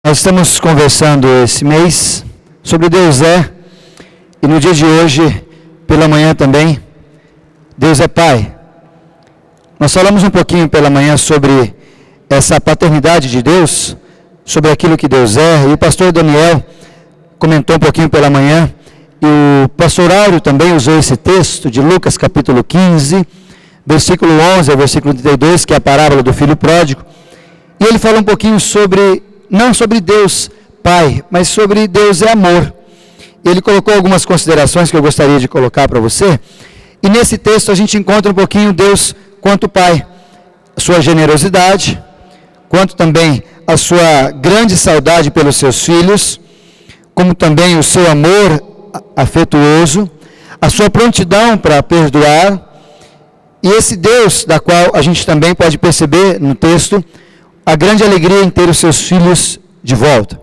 Nós estamos conversando esse mês sobre Deus e no dia de hoje, pela manhã também, Deus é Pai. Nós falamos um pouquinho pela manhã sobre essa paternidade de Deus, sobre aquilo que Deus é, e o pastor Daniel comentou um pouquinho pela manhã, e o pastor Áureo também usou esse texto de Lucas capítulo 15, versículo 11 ao versículo 32, que é a parábola do filho pródigo, e ele fala um pouquinho sobre, não sobre Deus Pai, mas sobre Deus é amor. Ele colocou algumas considerações que eu gostaria de colocar para você, e nesse texto a gente encontra um pouquinho Deus quanto Pai, a sua generosidade, quanto também a sua grande saudade pelos seus filhos, como também o seu amor afetuoso, a sua prontidão para perdoar, e esse Deus da qual a gente também pode perceber no texto a grande alegria em ter os seus filhos de volta.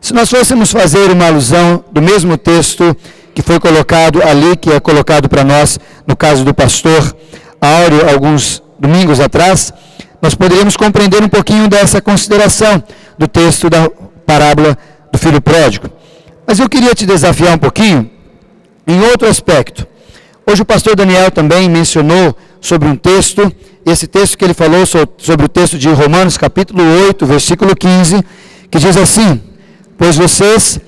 Se nós fôssemos fazer uma alusão do mesmo texto que foi colocado ali, que é colocado para nós no caso do pastor Áureo alguns domingos atrás, nós poderíamos compreender um pouquinho dessa consideração do texto da parábola do filho pródigo. Mas eu queria te desafiar um pouquinho em outro aspecto. Hoje o pastor Daniel também mencionou sobre um texto, esse texto que ele falou sobre o texto de Romanos capítulo 8, versículo 15, que diz assim: pois vocês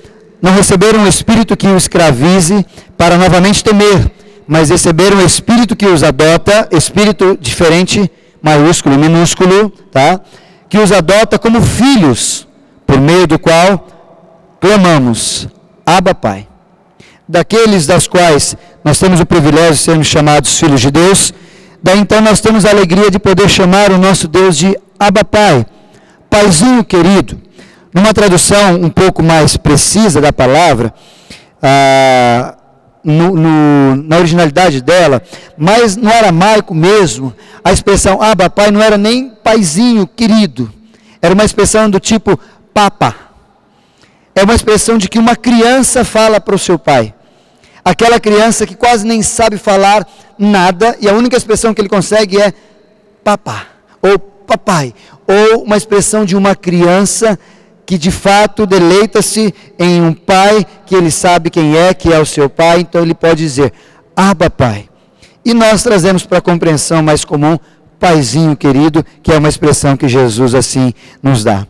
não receberam o espírito que os escravize para novamente temer, mas receberam o espírito que os adota, espírito diferente, maiúsculo e minúsculo, tá? Que os adota como filhos, por meio do qual clamamos, Abba Pai. Daqueles das quais nós temos o privilégio de sermos chamados filhos de Deus, daí então nós temos a alegria de poder chamar o nosso Deus de Abba Pai, Paizinho querido. Numa tradução um pouco mais precisa da palavra, na originalidade dela, mas no aramaico mesmo, a expressão Abba Pai não era nem paizinho querido, era uma expressão do tipo papa. É uma expressão de que uma criança fala para o seu pai. Aquela criança que quase nem sabe falar nada, e a única expressão que ele consegue é papá, ou papai, ou uma expressão de uma criança que de fato deleita-se em um pai que ele sabe quem é, que é o seu pai, então ele pode dizer, Abba Pai. E nós trazemos para a compreensão mais comum, paizinho querido, que é uma expressão que Jesus assim nos dá.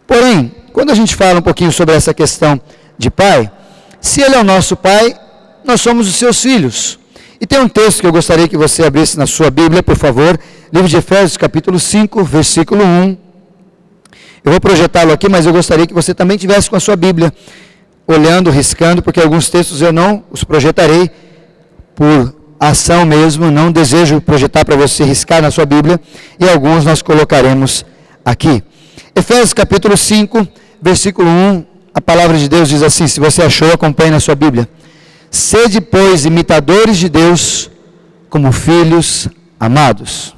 Porém, quando a gente fala um pouquinho sobre essa questão de pai, se ele é o nosso pai, nós somos os seus filhos. E tem um texto que eu gostaria que você abrisse na sua Bíblia, por favor, livro de Efésios, capítulo 5, versículo 1. Eu vou projetá-lo aqui, mas eu gostaria que você também tivesse com a sua Bíblia, olhando, riscando, porque alguns textos eu não os projetarei por ação mesmo, não desejo projetar para você riscar na sua Bíblia, e alguns nós colocaremos aqui. Efésios capítulo 5, versículo 1, a palavra de Deus diz assim, se você achou, acompanhe na sua Bíblia. Sede, pois, imitadores de Deus, como filhos amados.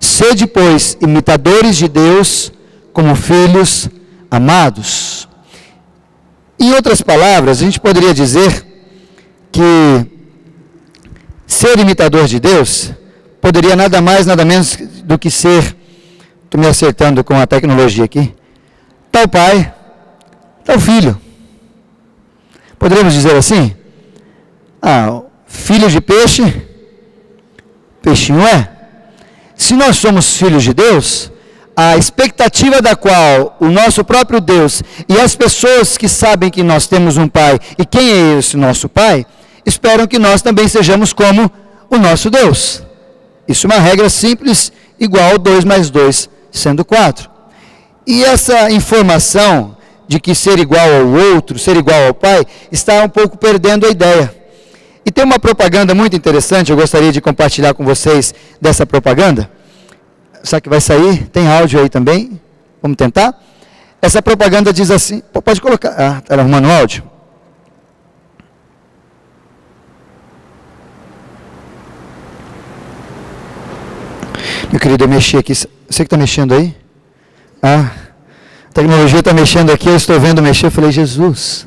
Sede, pois, imitadores de Deus, como filhos amados. Em outras palavras, a gente poderia dizer que ser imitador de Deus poderia nada mais, nada menos do que ser, estou me acertando com a tecnologia aqui, tal pai, tal filho. Poderíamos dizer assim? Filho de peixe, peixinho é. Se nós somos filhos de Deus, a expectativa da qual o nosso próprio Deus e as pessoas que sabem que nós temos um pai e quem é esse nosso pai, esperam que nós também sejamos como o nosso Deus. Isso é uma regra simples, igual 2 mais 2 sendo 4. E essa informação de que ser igual ao outro, ser igual ao pai, está um pouco perdendo a ideia. E tem uma propaganda muito interessante, eu gostaria de compartilhar com vocês dessa propaganda. Será que vai sair? Tem áudio aí também? Vamos tentar? Essa propaganda diz assim, pode colocar, está arrumando o áudio? Meu querido, eu mexi aqui, você que está mexendo aí? A tecnologia está mexendo aqui, eu estou vendo mexer, eu falei, Jesus.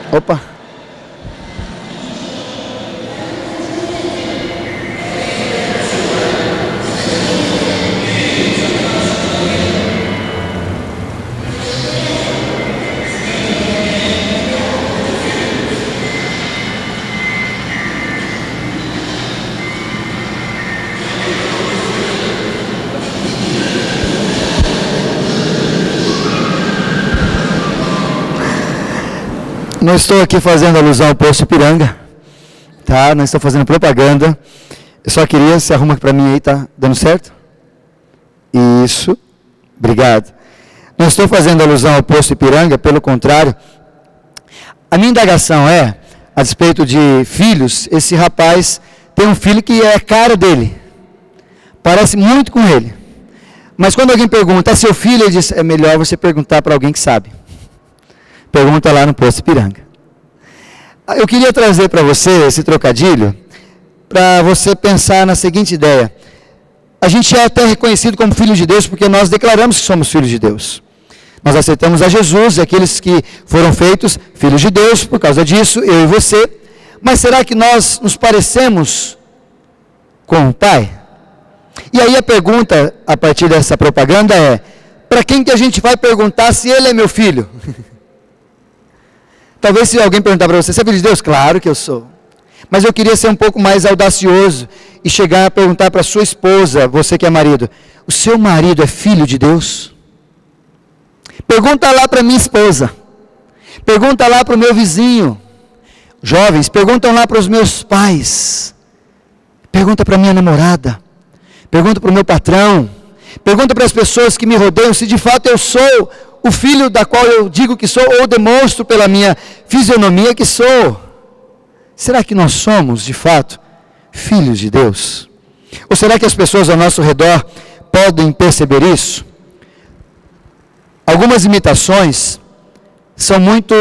Opa. não estou aqui fazendo alusão ao Poço Ipiranga, tá? Não estou fazendo propaganda. Eu só queria, se arruma para mim aí, tá dando certo? Isso, obrigado. Não estou fazendo alusão ao Poço Ipiranga, pelo contrário. A minha indagação é, a despeito de filhos, esse rapaz tem um filho que é a cara dele, parece muito com ele. Mas quando alguém pergunta, é seu filho? Ele diz, é melhor você perguntar para alguém que sabe. Pergunta lá no Poço Ipiranga. Eu queria trazer para você esse trocadilho, para você pensar na seguinte ideia. A gente é até reconhecido como filho de Deus, porque nós declaramos que somos filhos de Deus. Nós aceitamos a Jesus, aqueles que foram feitos filhos de Deus, por causa disso, eu e você. Mas será que nós nos parecemos com o Pai? E aí a pergunta, a partir dessa propaganda é, para quem que a gente vai perguntar se ele é meu filho? Talvez se alguém perguntar para você, você é filho de Deus? Claro que eu sou. Mas eu queria ser um pouco mais audacioso e chegar a perguntar para sua esposa, você que é marido, o seu marido é filho de Deus? Pergunta lá para minha esposa, pergunta lá para o meu vizinho, jovens, perguntam lá para os meus pais, pergunta para minha namorada, pergunta para o meu patrão, pergunta para as pessoas que me rodeiam se de fato eu sou o filho da qual eu digo que sou, ou demonstro pela minha fisionomia que sou. Será que nós somos, de fato, filhos de Deus? Ou será que as pessoas ao nosso redor podem perceber isso? Algumas imitações são muito,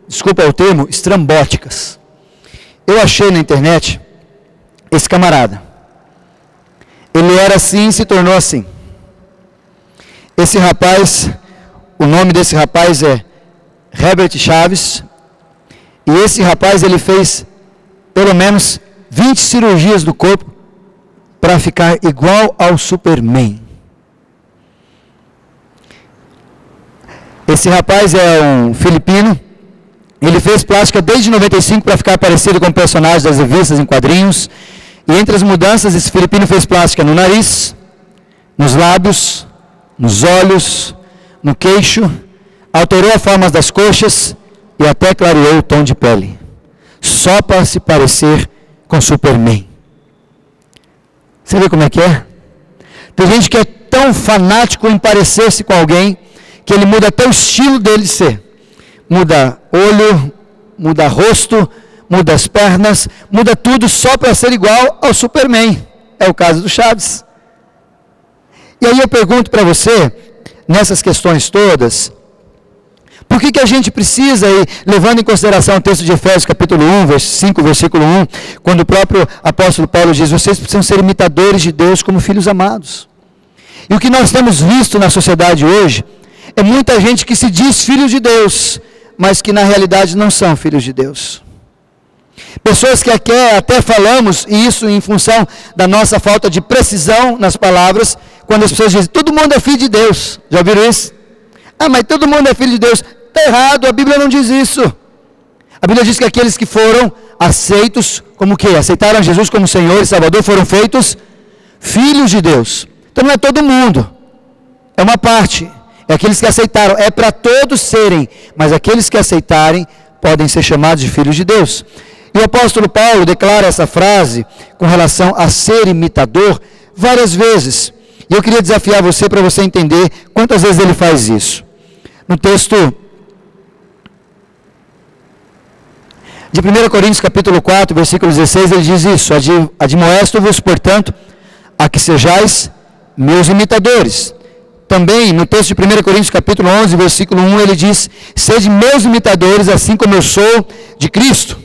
desculpa o termo, estrambóticas. Eu achei na internet esse camarada. Ele era assim e se tornou assim. Esse rapaz, o nome desse rapaz é Herbert Chaves. E esse rapaz, ele fez pelo menos 20 cirurgias do corpo para ficar igual ao Superman. Esse rapaz é um filipino. Ele fez plástica desde 95 para ficar parecido com personagens das revistas em quadrinhos. E entre as mudanças, esse filipino fez plástica no nariz, nos lábios, nos olhos, no queixo, alterou as formas das coxas e até clareou o tom de pele, só para se parecer com Superman. Você vê como é que é? Tem gente que é tão fanático em parecer-se com alguém, que ele muda até o estilo dele de ser. Muda olho, muda rosto, muda as pernas, muda tudo só para ser igual ao Superman. É o caso do Chaves. E aí eu pergunto para você, nessas questões todas, por que a gente precisa, levando em consideração o texto de Efésios capítulo 1, 5, versículo 1, quando o próprio apóstolo Paulo diz, vocês precisam ser imitadores de Deus como filhos amados. E o que nós temos visto na sociedade hoje, é muita gente que se diz filhos de Deus, mas que na realidade não são filhos de Deus. Pessoas que até falamos, e isso em função da nossa falta de precisão nas palavras, quando as pessoas dizem, todo mundo é filho de Deus. Já ouviram isso? Ah, mas todo mundo é filho de Deus. Está errado, a Bíblia não diz isso. A Bíblia diz que aqueles que foram aceitos, como o quê? Aceitaram Jesus como Senhor e Salvador, foram feitos filhos de Deus. Então não é todo mundo, é uma parte. É aqueles que aceitaram, é para todos serem, mas aqueles que aceitarem podem ser chamados de filhos de Deus. E o apóstolo Paulo declara essa frase com relação a ser imitador várias vezes. E eu queria desafiar você para você entender quantas vezes ele faz isso. No texto de 1 Coríntios capítulo 4, versículo 16, ele diz isso, admoesto-vos, portanto, a que sejais meus imitadores. Também, no texto de 1 Coríntios capítulo 11, versículo 1, ele diz, sede meus imitadores, assim como eu sou de Cristo.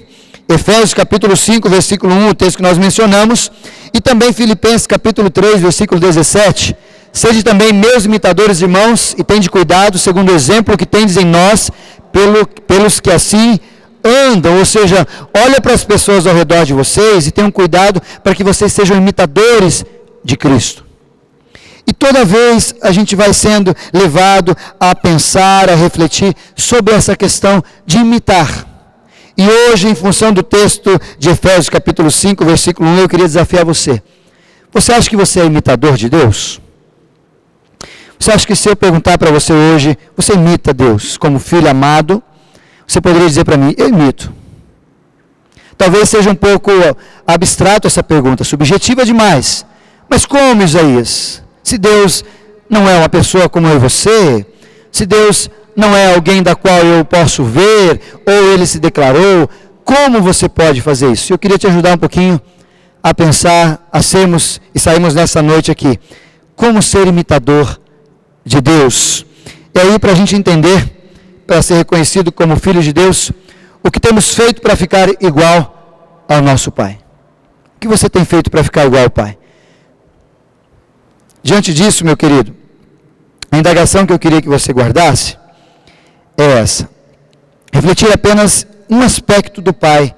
Efésios capítulo 5, versículo 1, o texto que nós mencionamos, e também Filipenses capítulo 3, versículo 17, sede também meus imitadores, irmãos, e tende cuidado, segundo o exemplo que tendes em nós, pelos que assim andam, ou seja, olha para as pessoas ao redor de vocês, e tenham cuidado para que vocês sejam imitadores de Cristo. E toda vez a gente vai sendo levado a pensar, a refletir sobre essa questão de imitar. E hoje, em função do texto de Efésios capítulo 5, versículo 1, eu queria desafiar você. Você acha que você é imitador de Deus? Você acha que se eu perguntar para você hoje, você imita Deus como filho amado? Você poderia dizer para mim, eu imito. Talvez seja um pouco abstrato essa pergunta, subjetiva demais. Mas como, Isaías? Se Deus não é uma pessoa como eu e você, se Deus não é alguém da qual eu posso ver, ou Ele se declarou, como você pode fazer isso? Eu queria te ajudar um pouquinho a pensar, a sermos, e saímos nessa noite aqui, como ser imitador de Deus. E aí, para a gente entender, para ser reconhecido como filho de Deus, o que temos feito para ficar igual ao nosso Pai? O que você tem feito para ficar igual ao Pai? Diante disso, meu querido, a indagação que eu queria que você guardasse é essa. Refletir apenas um aspecto do Pai,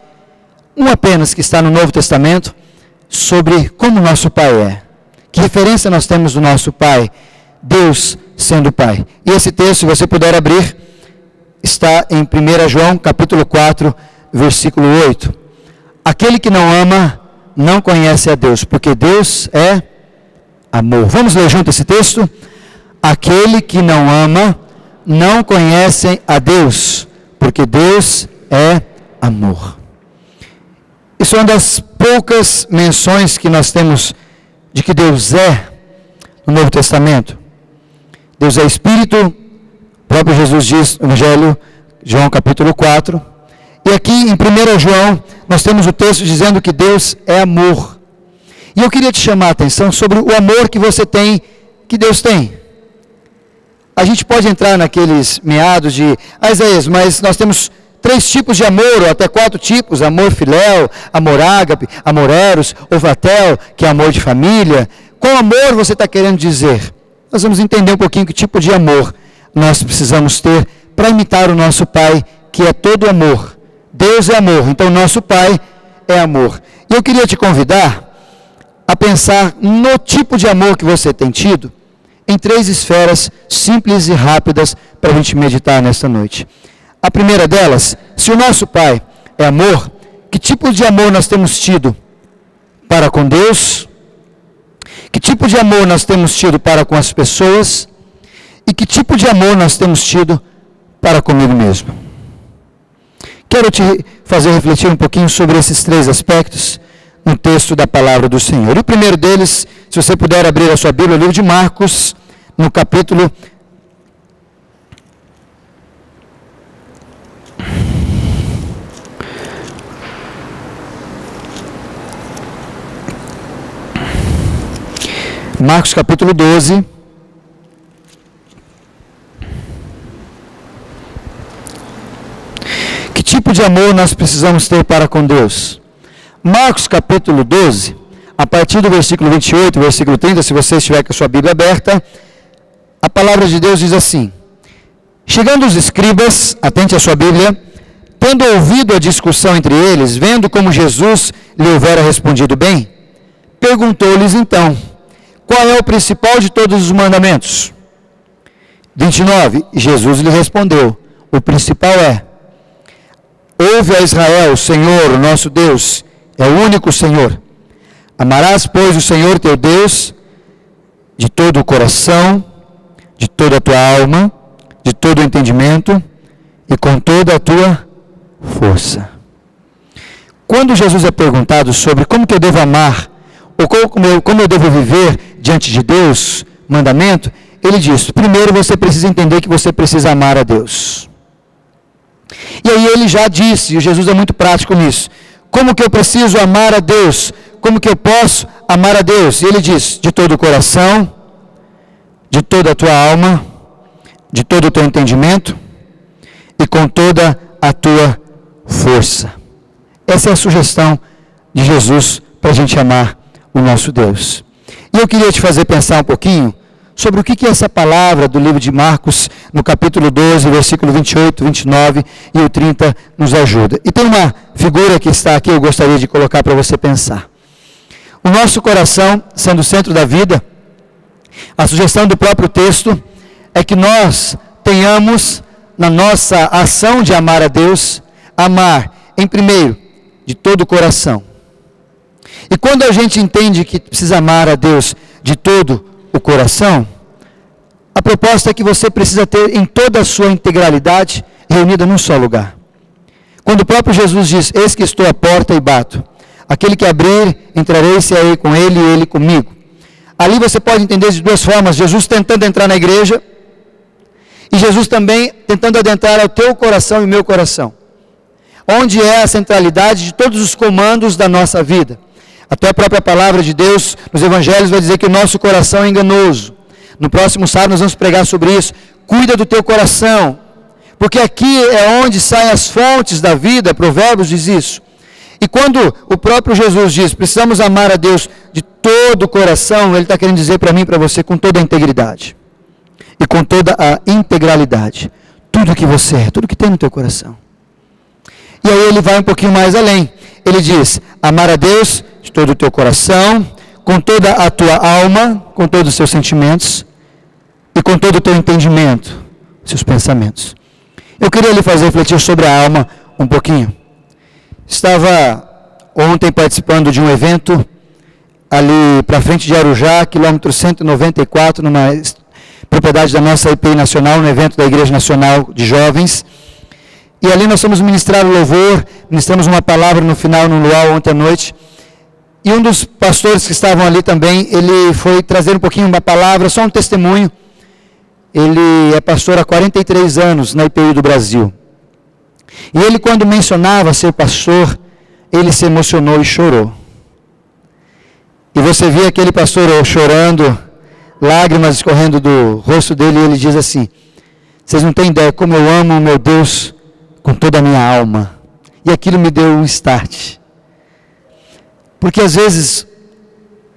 um apenas que está no Novo Testamento, sobre como nosso Pai é. Que referência nós temos do nosso Pai, Deus sendo Pai. E esse texto, se você puder abrir, está em 1 João, capítulo 4, versículo 8. Aquele que não ama, não conhece a Deus, porque Deus é amor. Vamos ler junto esse texto? Aquele que não ama, não conhece a Deus, porque Deus é amor. Isso é uma das poucas menções que nós temos de que Deus é no Novo Testamento. Deus é Espírito, o próprio Jesus diz no Evangelho, João capítulo 4. E aqui em 1 João, nós temos o texto dizendo que Deus é amor. E eu queria te chamar a atenção sobre o amor que você tem, que Deus tem. A gente pode entrar naqueles meados de, Isaías, mas nós temos 3 tipos de amor, ou até 4 tipos, amor filéu, amor ágape, amor eros, ou fratel, que é amor de família. Qual amor você está querendo dizer? Nós vamos entender um pouquinho que tipo de amor nós precisamos ter para imitar o nosso Pai, que é todo amor. Deus é amor, então nosso Pai é amor. E eu queria te convidar a pensar no tipo de amor que você tem tido, em 3 esferas simples e rápidas para a gente meditar nesta noite. A primeira delas, se o nosso Pai é amor, que tipo de amor nós temos tido para com Deus? Que tipo de amor nós temos tido para com as pessoas? E que tipo de amor nós temos tido para comigo mesmo? Quero te fazer refletir um pouquinho sobre esses 3 aspectos no texto da palavra do Senhor. E o primeiro deles, se você puder abrir a sua Bíblia, o livro de Marcos, no capítulo 12. Que tipo de amor nós precisamos ter para com Deus? Marcos capítulo 12, a partir do versículo 28, versículo 30, se você estiver com a sua Bíblia aberta, a palavra de Deus diz assim: chegando os escribas, atente à sua Bíblia, tendo ouvido a discussão entre eles, vendo como Jesus lhe houvera respondido bem, perguntou-lhes então, qual é o principal de todos os mandamentos? 29, Jesus lhe respondeu, o principal é, ouve a Israel, o Senhor, o nosso Deus, é o único Senhor. Amarás, pois, o Senhor teu Deus de todo o coração, de toda a tua alma, de todo o entendimento e com toda a tua força. Quando Jesus é perguntado sobre como que eu devo amar, ou como eu devo viver diante de Deus, mandamento, ele diz, primeiro você precisa entender que você precisa amar a Deus. E aí ele já disse, e Jesus é muito prático nisso, como que eu preciso amar a Deus? Como que eu posso amar a Deus? E ele diz, de todo o coração, de toda a tua alma, de todo o teu entendimento e com toda a tua força. Essa é a sugestão de Jesus para a gente amar o nosso Deus. E eu queria te fazer pensar um pouquinho sobre o que essa palavra do livro de Marcos, no capítulo 12, versículo 28, 29 e o 30, nos ajuda. E tem uma figura que está aqui, eu gostaria de colocar para você pensar. O nosso coração, sendo o centro da vida, a sugestão do próprio texto é que nós tenhamos, na nossa ação de amar a Deus, amar, em primeiro, de todo o coração. E quando a gente entende que precisa amar a Deus de todo o coração, a proposta é que você precisa ter em toda a sua integralidade reunida num só lugar. Quando o próprio Jesus diz, eis que estou à porta e bato. Aquele que abrir, entrarei e cearei com ele e ele comigo. Ali você pode entender de duas formas, Jesus tentando entrar na igreja, e Jesus também tentando adentrar ao teu coração e meu coração. Onde é a centralidade de todos os comandos da nossa vida. Até a própria palavra de Deus, nos evangelhos, vai dizer que o nosso coração é enganoso. No próximo sábado nós vamos pregar sobre isso. Cuida do teu coração, porque aqui é onde saem as fontes da vida. Provérbios diz isso. E quando o próprio Jesus diz, precisamos amar a Deus de todo o coração, Ele está querendo dizer para mim e para você com toda a integridade. E com toda a integralidade. Tudo que você é, tudo que tem no teu coração. E aí ele vai um pouquinho mais além. Ele diz, amar a Deus de todo o teu coração, com toda a tua alma, com todos os seus sentimentos, e com todo o teu entendimento, seus pensamentos. Eu queria lhe fazer refletir sobre a alma um pouquinho. Estava ontem participando de um evento, ali para frente de Arujá, quilômetro 194, numa propriedade da nossa IPI Nacional, no evento da Igreja Nacional de Jovens. E ali nós fomos ministrar o louvor, ministramos uma palavra no final, no luau, ontem à noite. E um dos pastores que estavam ali também, ele foi trazer um pouquinho uma palavra, só um testemunho. Ele é pastor há 43 anos na IPI do Brasil. E ele, quando mencionava ser pastor, ele se emocionou e chorou. E você via aquele pastor chorando, lágrimas escorrendo do rosto dele, e ele diz assim, vocês não têm ideia como eu amo o meu Deus com toda a minha alma. E aquilo me deu um start. Porque às vezes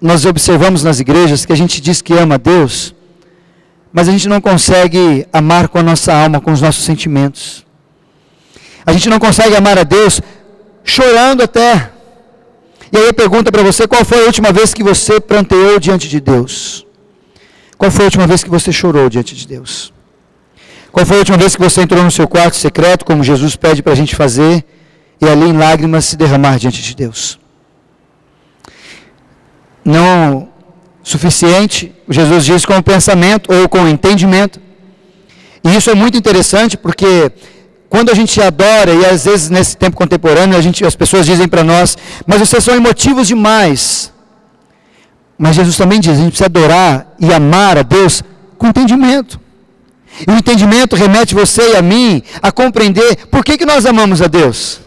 nós observamos nas igrejas que a gente diz que ama a Deus, mas a gente não consegue amar com a nossa alma, com os nossos sentimentos. A gente não consegue amar a Deus chorando até. E aí eu pergunto para você, qual foi a última vez que você pranteou diante de Deus? Qual foi a última vez que você chorou diante de Deus? Qual foi a última vez que você entrou no seu quarto secreto, como Jesus pede para a gente fazer, e ali em lágrimas se derramar diante de Deus? Não suficiente, Jesus diz, com o pensamento ou com o entendimento. E isso é muito interessante porque quando a gente adora, e às vezes nesse tempo contemporâneo as pessoas dizem para nós, mas vocês são emotivos demais. Mas Jesus também diz, a gente precisa adorar e amar a Deus com entendimento. E o entendimento remete você e a mim a compreender por que nós amamos a Deus.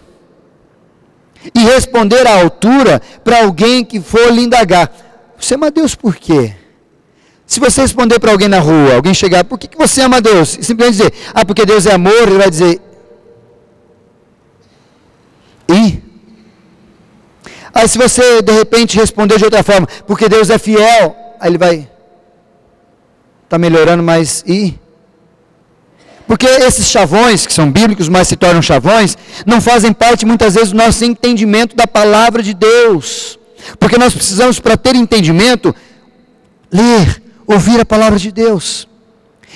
E responder à altura para alguém que for lhe indagar. Você ama a Deus por quê? Se você responder para alguém na rua, alguém chegar, por que você ama a Deus? E simplesmente dizer, porque Deus é amor, ele vai dizer, e? Aí se você de repente responder de outra forma, porque Deus é fiel, aí ele vai, está melhorando, mas e? Porque esses chavões, que são bíblicos, mas se tornam chavões, não fazem parte muitas vezes do nosso entendimento da palavra de Deus. Porque nós precisamos, para ter entendimento, ler, ouvir a palavra de Deus.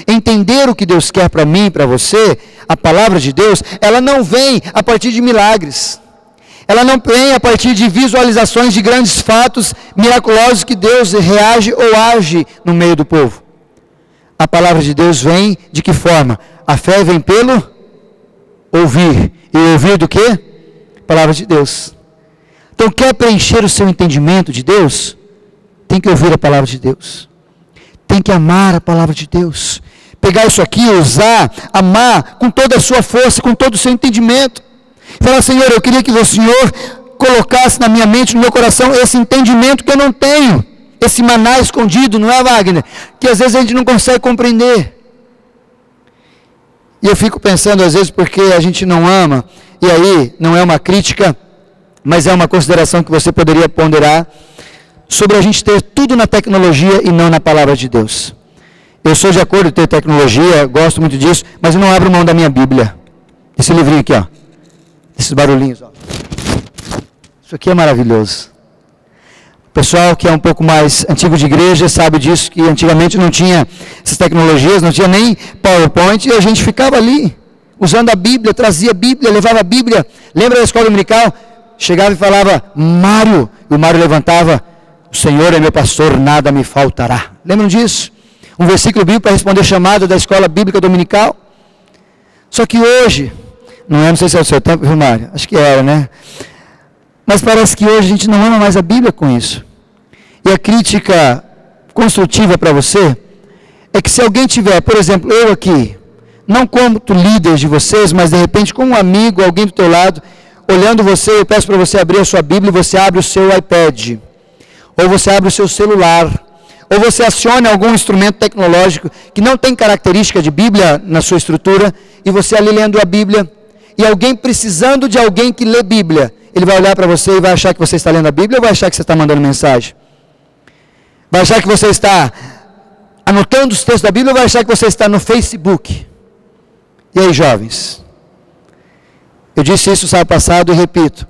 Entender o que Deus quer para mim e para você, a palavra de Deus, ela não vem a partir de milagres. Ela não vem a partir de visualizações de grandes fatos miraculosos que Deus reage ou age no meio do povo. A palavra de Deus vem de que forma? A fé vem pelo ouvir. E ouvir do quê? Palavra de Deus. Então, quer preencher o seu entendimento de Deus? Tem que ouvir a palavra de Deus. Tem que amar a palavra de Deus. Pegar isso aqui, usar, amar com toda a sua força, com todo o seu entendimento. Falar, Senhor, eu queria que o Senhor colocasse na minha mente, no meu coração, esse entendimento que eu não tenho. Esse maná escondido, não é, Wagner? Que às vezes a gente não consegue compreender. E eu fico pensando, às vezes, porque a gente não ama, e aí não é uma crítica, mas é uma consideração que você poderia ponderar, sobre a gente ter tudo na tecnologia e não na palavra de Deus. Eu sou de acordo em ter tecnologia, gosto muito disso, mas eu não abro mão da minha Bíblia. Esse livrinho aqui, ó. Esses barulhinhos, ó. Isso aqui é maravilhoso. O pessoal que é um pouco mais antigo de igreja sabe disso, que antigamente não tinha essas tecnologias, não tinha nem PowerPoint, e a gente ficava ali, usando a Bíblia, trazia a Bíblia, levava a Bíblia. Lembra da escola dominical? Chegava e falava, Mário, e o Mário levantava, o Senhor é meu pastor, nada me faltará. Lembram disso? Um versículo bíblico para responder chamada da escola bíblica dominical. Só que hoje, não sei se é o seu tempo, viu, Mário? Acho que era, né? Mas parece que hoje a gente não ama mais a Bíblia com isso. E a crítica construtiva para você é que se alguém tiver, por exemplo, eu aqui, não como líder de vocês, mas de repente como um amigo, alguém do teu lado, olhando você, eu peço para você abrir a sua Bíblia e você abre o seu iPad, ou você abre o seu celular, ou você acione algum instrumento tecnológico que não tem característica de Bíblia na sua estrutura, e você ali lendo a Bíblia, e alguém precisando de alguém que lê Bíblia, ele vai olhar para você e vai achar que você está lendo a Bíblia ou vai achar que você está mandando mensagem? Vai achar que você está anotando os textos da Bíblia ou vai achar que você está no Facebook? E aí, jovens? Eu disse isso sábado passado e repito.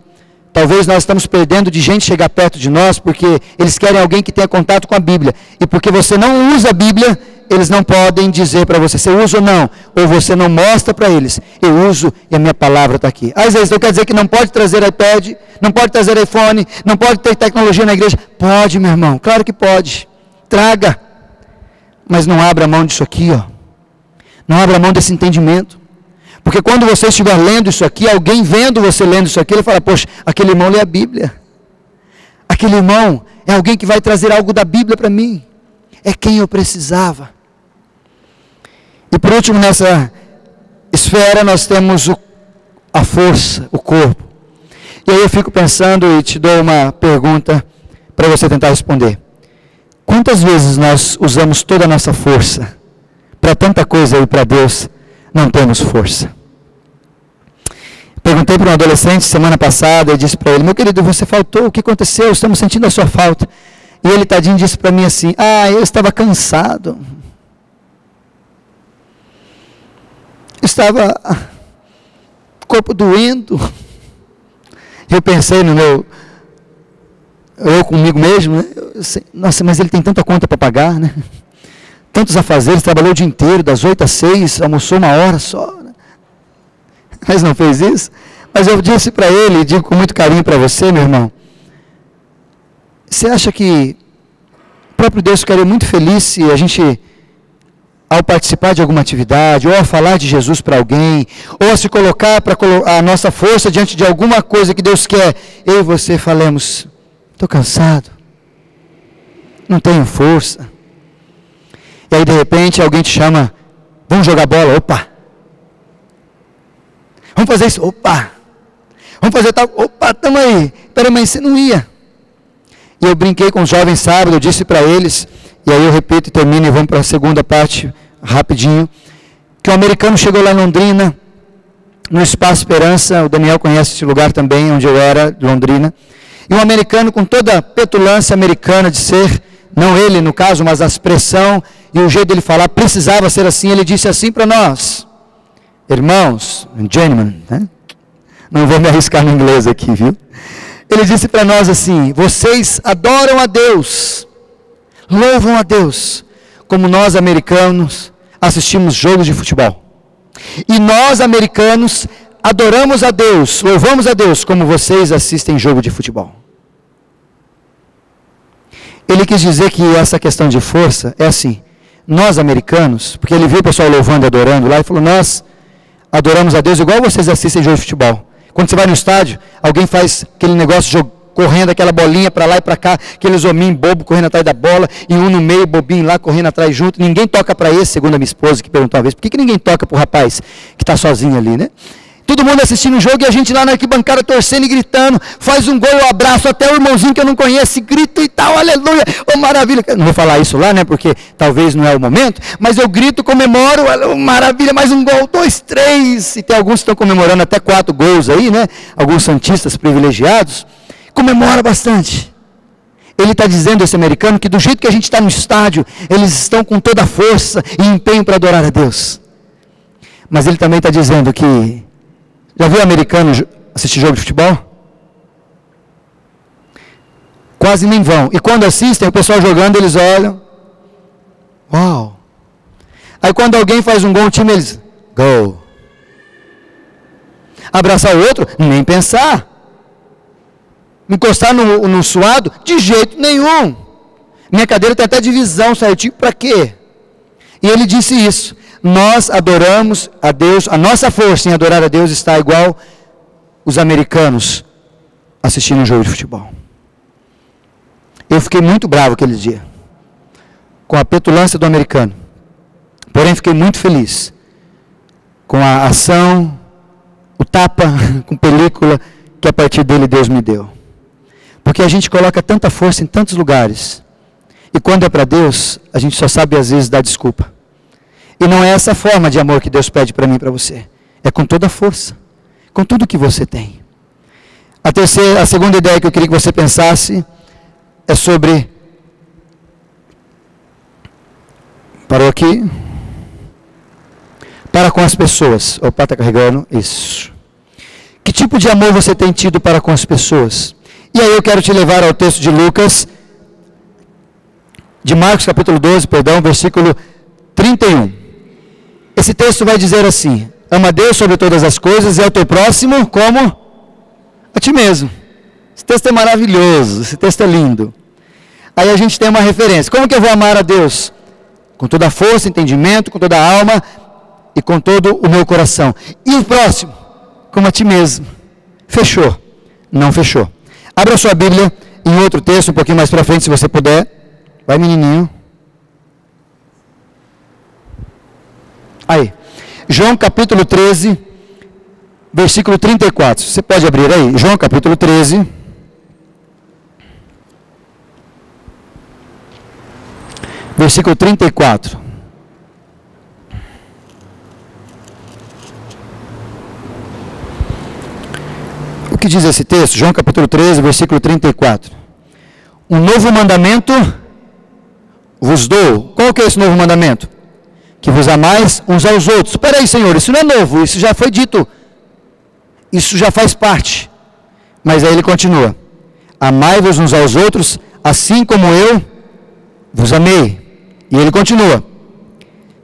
Talvez nós estamos perdendo de gente chegar perto de nós porque eles querem alguém que tenha contato com a Bíblia. E porque você não usa a Bíblia, eles não podem dizer para você, você usa ou não. Ou você não mostra para eles, eu uso e a minha palavra está aqui. Às vezes, não quer dizer que não pode trazer iPad, não pode trazer iPhone, não pode ter tecnologia na igreja. Pode, meu irmão, claro que pode. Traga. Mas não abra mão disso aqui, ó. Não abra mão desse entendimento. Porque quando você estiver lendo isso aqui, alguém vendo você lendo isso aqui, ele fala, poxa, aquele irmão lê a Bíblia. Aquele irmão é alguém que vai trazer algo da Bíblia para mim. É quem eu precisava. E por último, nessa esfera, nós temos a força, o corpo. E aí eu fico pensando e te dou uma pergunta para você tentar responder. Quantas vezes nós usamos toda a nossa força para tanta coisa e para Deus não temos força? Perguntei para um adolescente semana passada e disse para ele, meu querido, você faltou, o que aconteceu? Estamos sentindo a sua falta. E ele, tadinho, disse para mim assim, eu estava cansado. Estava corpo doendo. Eu pensei no eu comigo mesmo, né? Nossa, mas ele tem tanta conta para pagar, né? Tantos afazeres, trabalhou o dia inteiro, das 8 às 6, almoçou 1 hora só, né? Mas não fez isso. Mas eu disse para ele, e digo com muito carinho para você, meu irmão, você acha que o próprio Deus ficaria muito feliz se a gente, ao participar de alguma atividade, ou a falar de Jesus para alguém, ou a se colocar para a nossa força diante de alguma coisa que Deus quer, eu e você falemos, estou cansado, não tenho força. E aí de repente alguém te chama, vamos jogar bola, opa. Vamos fazer isso, opa. Vamos fazer tal, opa, estamos aí. Peraí, mas você não ia. E eu brinquei com os jovens sábado, eu disse para eles, e aí eu repito e termino e vamos para a segunda parte, rapidinho, que o americano chegou lá em Londrina, no Espaço Esperança, o Daniel conhece esse lugar também, onde eu era, Londrina, e um americano com toda a petulância americana de ser, não ele no caso, mas a expressão e o jeito dele falar, precisava ser assim, ele disse assim para nós, irmãos, gentlemen, né? Não vou me arriscar no inglês aqui, viu? Ele disse para nós assim, vocês adoram a Deus, louvam a Deus, como nós americanos assistimos jogos de futebol. E nós americanos adoramos a Deus, louvamos a Deus, como vocês assistem jogo de futebol. Ele quis dizer que essa questão de força é assim, nós americanos, porque ele viu o pessoal louvando e adorando lá, e falou, nós adoramos a Deus igual vocês assistem jogo de futebol. Quando você vai no estádio, alguém faz aquele negócio correndo, aquela bolinha para lá e para cá, aqueles hominhos bobos correndo atrás da bola, e um no meio, bobinho lá, correndo atrás junto, ninguém toca para esse, segundo a minha esposa, que perguntou uma vez, por que ninguém toca para o rapaz que está sozinho ali, né? Todo mundo assistindo o jogo e a gente lá na arquibancada torcendo e gritando, faz um gol, eu abraço até o irmãozinho que eu não conheço, grito e tal, aleluia, oh maravilha, não vou falar isso lá, né, porque talvez não é o momento, mas eu grito, comemoro, oh, maravilha, mais um gol, 2, 3, e tem alguns que estão comemorando até 4 gols aí, né, alguns santistas privilegiados, comemora bastante. Ele está dizendo, esse americano, que do jeito que a gente está no estádio, eles estão com toda a força e empenho para adorar a Deus. Mas ele também está dizendo que, já viu americano assistir jogo de futebol? Quase nem vão. E quando assistem, o pessoal jogando, eles olham. Uau! Aí quando alguém faz um gol, o time, eles, gol. Abraçar o outro, nem pensar. Me encostar no suado, de jeito nenhum. Minha cadeira tem até divisão certinho, para quê? E ele disse isso. nós adoramos a Deus, a nossa força em adorar a Deus está igual os americanos assistindo um jogo de futebol. Eu fiquei muito bravo aquele dia, com a petulância do americano. Porém, fiquei muito feliz com a ação, o tapa com película que a partir dele Deus me deu. Porque a gente coloca tanta força em tantos lugares. E quando é para Deus, a gente só sabe às vezes dar desculpa. E não é essa forma de amor que Deus pede para mim e para você. É com toda a força, com tudo que você tem. A segunda ideia que eu queria que você pensasse é sobre... Parou aqui? Para com as pessoas. Opa, está carregando. Isso. Que tipo de amor você tem tido para com as pessoas? E aí eu quero te levar ao texto de Lucas, de Marcos capítulo 12, versículo 31. Esse texto vai dizer assim: ama a Deus sobre todas as coisas e ao teu próximo como a ti mesmo. Esse texto é maravilhoso, esse texto é lindo. Aí a gente tem uma referência. Como que eu vou amar a Deus? Com toda a força, entendimento, com toda a alma e com todo o meu coração. E o próximo? Como a ti mesmo. Fechou? Não fechou. Abra a sua Bíblia em outro texto, um pouquinho mais para frente, se você puder. Vai, menininho. Aí. João capítulo 13, versículo 34. Você pode abrir aí. João capítulo 13. Versículo 34. O que diz esse texto? João capítulo 13, versículo 34. Um novo mandamento vos dou. Qual que é esse novo mandamento? Que vos amais uns aos outros. Espera aí, Senhor, isso não é novo, isso já foi dito. Isso já faz parte. Mas aí ele continua. Amai-vos uns aos outros, assim como eu vos amei. E ele continua.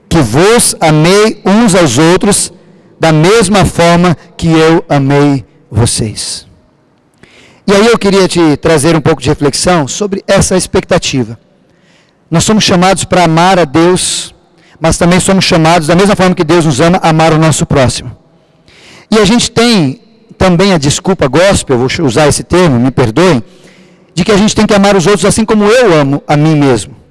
Que vos amei uns aos outros, da mesma forma que eu amei vocês. E aí eu queria te trazer um pouco de reflexão sobre essa expectativa. Nós somos chamados para amar a Deus, mas também somos chamados, da mesma forma que Deus nos ama, a amar o nosso próximo. E a gente tem também a desculpa gospel, eu vou usar esse termo, me perdoem, de que a gente tem que amar os outros assim como eu amo a mim mesmo.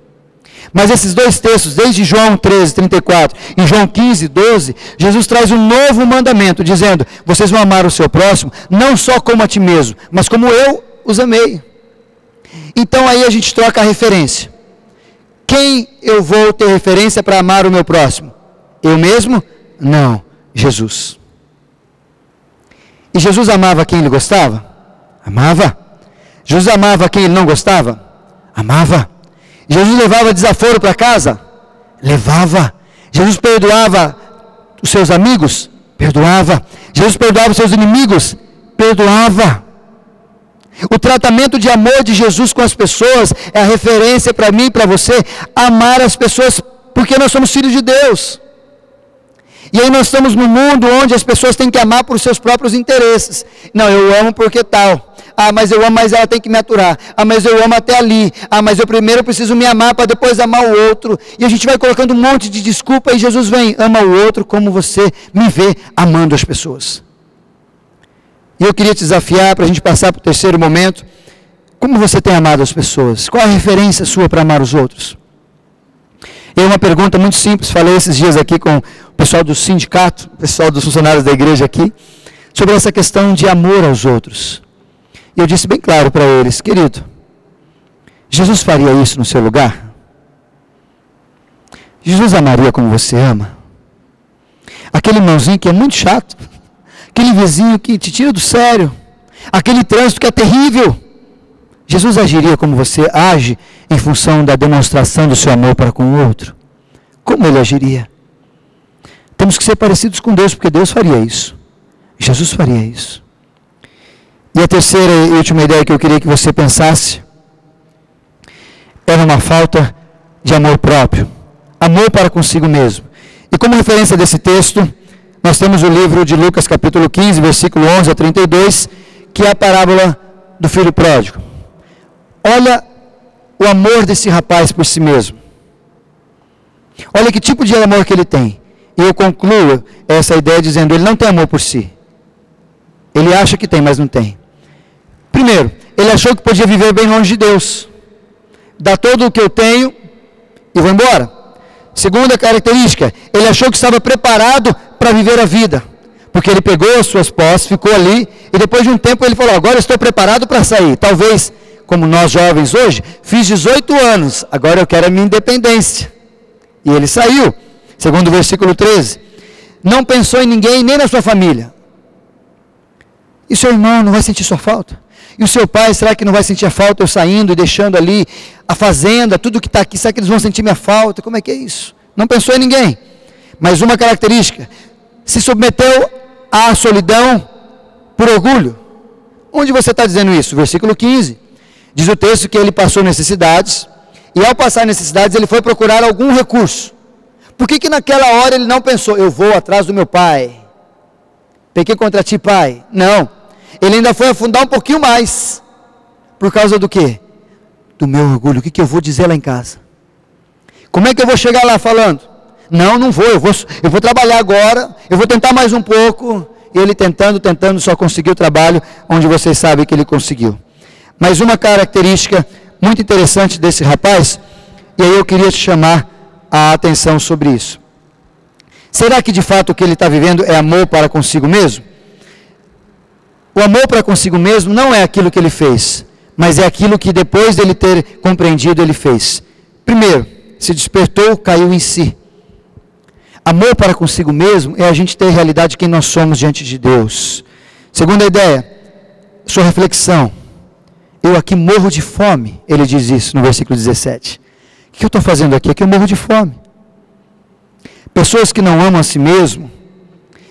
Mas esses dois textos, desde João 13, 34 e João 15, 12, Jesus traz um novo mandamento, dizendo, vocês vão amar o seu próximo, não só como a ti mesmo, mas como eu os amei. Então aí a gente troca a referência. Quem eu vou ter referência para amar o meu próximo? Eu mesmo? Não, Jesus. E Jesus amava quem ele gostava? Amava. Jesus amava quem ele não gostava? Amava. Jesus levava desaforo para casa? Levava. Jesus perdoava os seus amigos? Perdoava. Jesus perdoava os seus inimigos? Perdoava. O tratamento de amor de Jesus com as pessoas é a referência para mim e para você, amar as pessoas porque nós somos filhos de Deus. E aí nós estamos num mundo onde as pessoas têm que amar por seus próprios interesses. Não, eu amo porque tal. Ah, mas eu amo, mas ela tem que me aturar. Ah, mas eu amo até ali. Ah, mas eu primeiro preciso me amar para depois amar o outro. E a gente vai colocando um monte de desculpa e Jesus vem, ama o outro como você me vê amando as pessoas. E eu queria te desafiar para a gente passar para o terceiro momento. Como você tem amado as pessoas? Qual a referência sua para amar os outros? E uma pergunta muito simples, falei esses dias aqui com o pessoal do sindicato, o pessoal dos funcionários da igreja aqui, sobre essa questão de amor aos outros. E eu disse bem claro para eles, querido, Jesus faria isso no seu lugar? Jesus amaria como você ama? Aquele irmãozinho que é muito chato, aquele vizinho que te tira do sério, aquele trânsito que é terrível, Jesus agiria como você age em função da demonstração do seu amor para com o outro? Como ele agiria? Temos que ser parecidos com Deus, porque Deus faria isso. Jesus faria isso. E a terceira e última ideia que eu queria que você pensasse era uma falta de amor próprio. Amor para consigo mesmo. E como referência desse texto, nós temos o livro de Lucas capítulo 15, versículo 11 a 32, que é a parábola do filho pródigo. Olha o amor desse rapaz por si mesmo. Olha que tipo de amor que ele tem. E eu concluo essa ideia dizendo, ele não tem amor por si. Ele acha que tem, mas não tem. Primeiro, ele achou que podia viver bem longe de Deus. Dar todo o que eu tenho e vou embora. Segunda característica, ele achou que estava preparado para viver a vida. Porque ele pegou as suas posses, ficou ali, e depois de um tempo ele falou, agora eu estou preparado para sair. Talvez, como nós jovens hoje, fiz 18 anos, agora eu quero a minha independência. E ele saiu, segundo o versículo 13. Não pensou em ninguém, nem na sua família. E seu irmão não vai sentir sua falta? E o seu pai, será que não vai sentir a falta eu saindo e deixando ali a fazenda, tudo que está aqui, será que eles vão sentir minha falta? Como é que é isso? Não pensou em ninguém. Mas uma característica, se submeteu à solidão por orgulho. Onde você está dizendo isso? Versículo 15. Diz o texto que ele passou necessidades, e ao passar necessidades ele foi procurar algum recurso. Por que naquela hora ele não pensou, eu vou atrás do meu pai? Pequei contra ti, pai. Não. Ele ainda foi afundar um pouquinho mais. Por causa do quê? Do meu orgulho. O que eu vou dizer lá em casa? Como é que eu vou chegar lá falando? Não vou, eu vou trabalhar agora, eu vou tentar mais um pouco. E ele tentando, só conseguiu o trabalho onde vocês sabem que ele conseguiu. Mas uma característica muito interessante desse rapaz, e aí eu queria te chamar a atenção sobre isso. Será que de fato o que ele está vivendo é amor para consigo mesmo? O amor para consigo mesmo não é aquilo que ele fez, mas é aquilo que depois dele ter compreendido ele fez. Primeiro, se despertou, caiu em si. Amor para consigo mesmo é a gente ter a realidade de quem nós somos diante de Deus. Segunda ideia, sua reflexão. Eu aqui morro de fome, ele diz isso no versículo 17. O que eu estou fazendo aqui? Aqui eu morro de fome. Pessoas que não amam a si mesmo,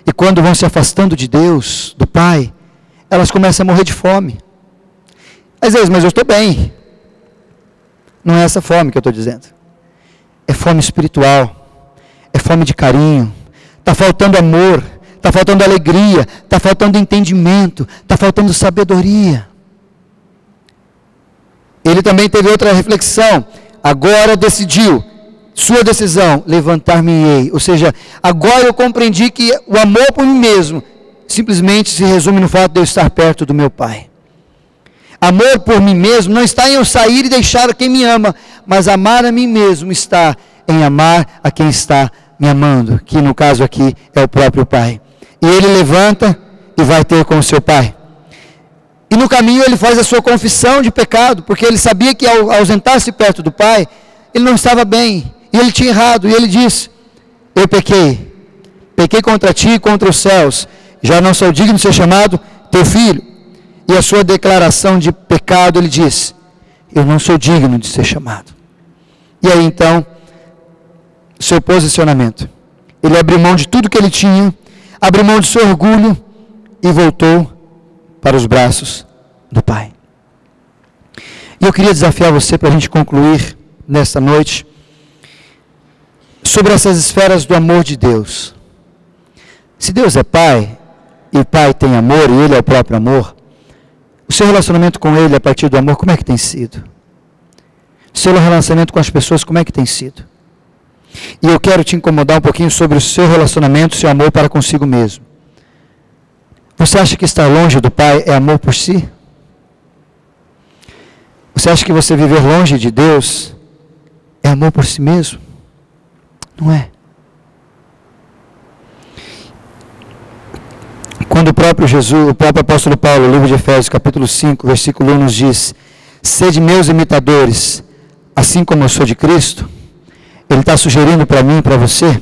e quando vão se afastando de Deus, do Pai, elas começam a morrer de fome. Às vezes, mas eu estou bem. Não é essa fome que eu estou dizendo. É fome espiritual, é fome de carinho. Está faltando amor, está faltando alegria, está faltando entendimento, está faltando sabedoria. Ele também teve outra reflexão. Agora decidiu, sua decisão, levantar-me-ei. Ou seja, agora eu compreendi que o amor por mim mesmo simplesmente se resume no fato de eu estar perto do meu Pai. Amor por mim mesmo não está em eu sair e deixar quem me ama, mas amar a mim mesmo está em amar a quem está me amando, que no caso aqui é o próprio Pai. E ele levanta e vai ter com o seu Pai. E no caminho ele faz a sua confissão de pecado, porque ele sabia que ao ausentar-se perto do Pai, ele não estava bem, e ele tinha errado, e ele disse, eu pequei contra ti e contra os céus, já não sou digno de ser chamado teu filho. E a sua declaração de pecado, ele diz, eu não sou digno de ser chamado. E aí então, seu posicionamento, ele abriu mão de tudo que ele tinha, abriu mão de seu orgulho, e voltou para os braços do Pai. E eu queria desafiar você para a gente concluir nesta noite, sobre essas esferas do amor de Deus. Se Deus é Pai, e o Pai tem amor, e Ele é o próprio amor, o seu relacionamento com Ele a partir do amor, como é que tem sido? O seu relacionamento com as pessoas, como é que tem sido? E eu quero te incomodar um pouquinho sobre o seu relacionamento, seu amor para consigo mesmo. Você acha que estar longe do Pai é amor por si? Você acha que você viver longe de Deus é amor por si mesmo? Não é. Quando o próprio Jesus, o próprio apóstolo Paulo, no livro de Efésios, capítulo 5, versículo 1, nos diz, sede meus imitadores, assim como eu sou de Cristo, ele está sugerindo para mim e para você,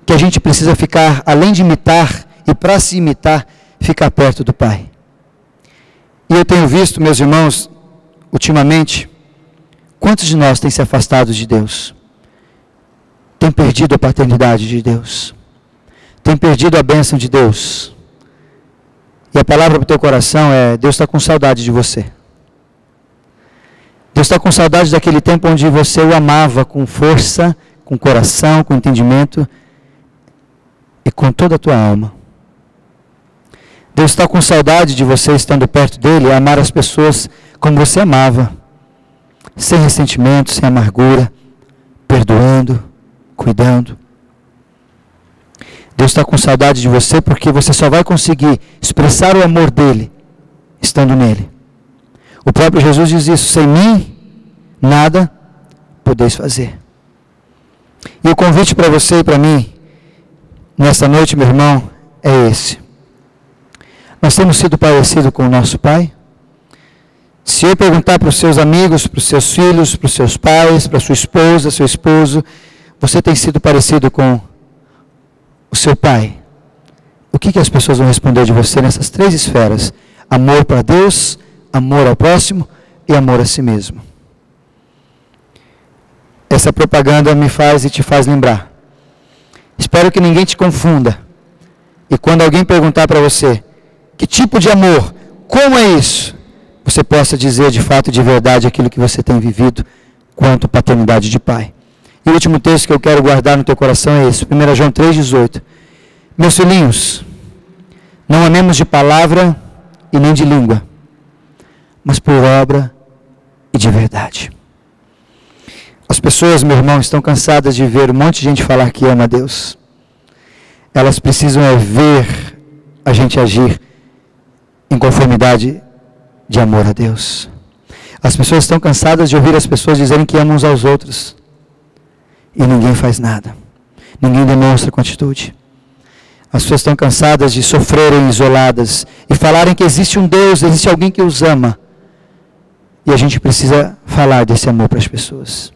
que a gente precisa ficar, além de imitar, e para se imitar, ficar perto do Pai. E eu tenho visto, meus irmãos, ultimamente, quantos de nós têm se afastado de Deus? Tem perdido a paternidade de Deus? Tem perdido a bênção de Deus? E a palavra para o teu coração é, Deus está com saudade de você. Deus está com saudade daquele tempo onde você o amava com força, com coração, com entendimento e com toda a tua alma. Deus está com saudade de você estando perto dele, amar as pessoas como você amava, sem ressentimento, sem amargura, perdoando, cuidando. está com saudade de você, porque você só vai conseguir expressar o amor dele estando nele. O próprio Jesus diz isso: sem mim, nada podeis fazer. E o convite para você e para mim, nesta noite, meu irmão, é esse. Nós temos sido parecidos com o nosso Pai? Se eu perguntar para os seus amigos, para os seus filhos, para os seus pais, para a sua esposa, seu esposo, você tem sido parecido com o seu Pai? O que as pessoas vão responder de você nessas 3 esferas? Amor para Deus, amor ao próximo e amor a si mesmo. Essa propaganda me faz e te faz lembrar. Espero que ninguém te confunda. E quando alguém perguntar para você, que tipo de amor, como é isso? Você possa dizer de fato e de verdade aquilo que você tem vivido quanto paternidade de pai. E o último texto que eu quero guardar no teu coração é esse, 1 João 3,18. Meus filhinhos, não amemos de palavra e nem de língua, mas por obra e de verdade. As pessoas, meu irmão, estão cansadas de ver um monte de gente falar que ama a Deus. Elas precisam ver a gente agir em conformidade de amor a Deus. As pessoas estão cansadas de ouvir as pessoas dizerem que amam uns aos outros. E ninguém faz nada. Ninguém demonstra com atitude. As pessoas estão cansadas de sofrerem isoladas e falarem que existe um Deus, existe alguém que os ama. E a gente precisa falar desse amor para as pessoas.